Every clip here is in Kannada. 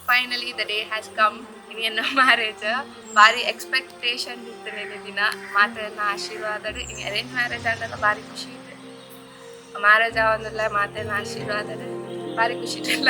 Finally the day has come in ಎನ್ನ ಮ್ಯಾರೇಜ್. ಭಾರಿ ಎಕ್ಸ್ಪೆಕ್ಟೇಷನ್ ಇತ್ತು ನೆನೆ ದಿನ ಮಾತೆಲ್ಲ ಆಶೀರ್ವಾದ. ಇನ್ನು ಅರೇಂಜ್ ಮ್ಯಾರೇಜ್ ಆಡಲ್ಲ ಭಾರಿ ಖುಷಿ ಇದೆ. ಮ್ಯಾರೇಜ್ ಆಗೋದಿಲ್ಲ ಮಾತೆಲ್ಲ ಆಶೀರ್ವಾದ ಭಾರಿ ಖುಷಿ ಇಲ್ಲ.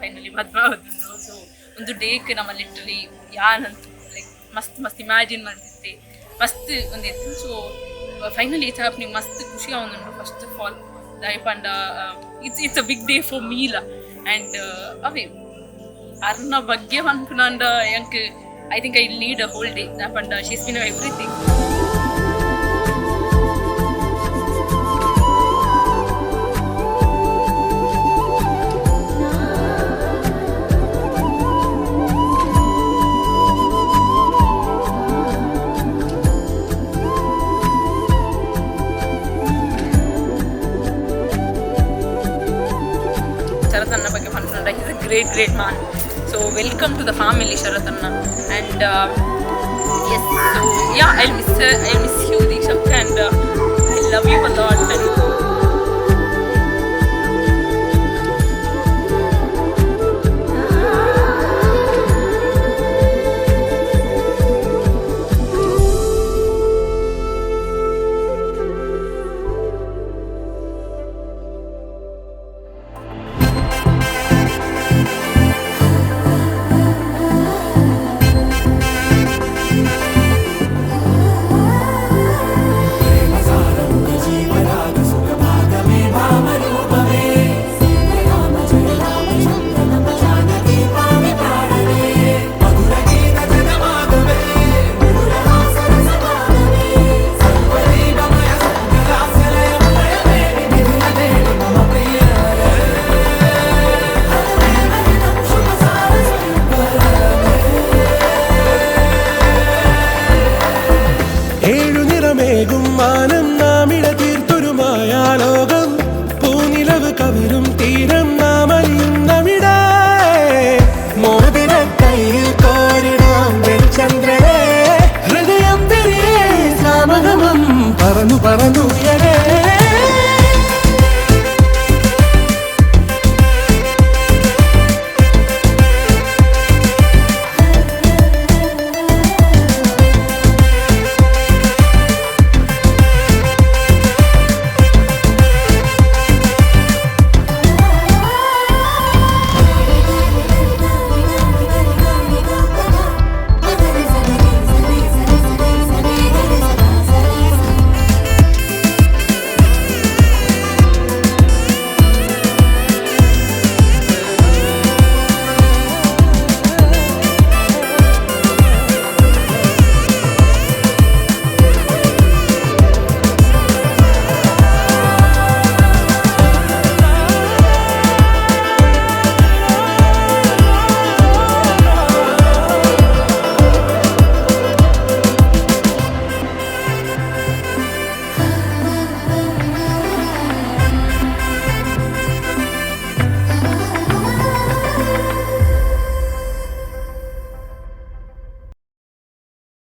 ಫೈನಲಿ ಮದ್ವೆ ಆದ್ರು. ಸೊ ಒಂದು ಡೇಗೆ ನಮ್ಮ ಲಿಟ್ರಲಿ ಯಾನಂತ ಲೈಕ್ ಮಸ್ತ್ ಇಮ್ಯಾಜಿನ್ ಮಾಡ್ತಿದ್ದೆ ಮಸ್ತ್ ಒಂದಿತ್ತು. ಸೊ ಫೈನಲಿ ಇಟ್ಸ್ ಹ್ಯಾಪನಿಂಗ್ ಮಸ್ತ್ ಖುಷಿ ಆಗುಂಡು. First of all Dayapanda it's a big day for ಮೀಲ. ಆ್ಯಂಡ್ ಅವೇ ಅರ್ನ ಬಗ್ಗೆ ಅನ್ಕೊಂಡ ಎಂಕ್ I think I need a whole day Dayapanda she's been everything. Sharath Anna ಬಗ್ಗೆ ಮಾತನಾಡ. He's a great man. So welcome to the family, Sharath Anna. And yes, so yeah, I'll miss you, Deekshak, and I love you a lot. And മാനം നാമിട തീർത്തൊരുമായാലോകം പൂനിലവ് കവരും തീരം നാമലിയുന്നവിട മോതിര കയ്യിൽ കോരിടാം വെളിച്ചന്ദ്രനെ ഹൃദയം തിരികെ സാമഗമം പറന്നു പറന്നു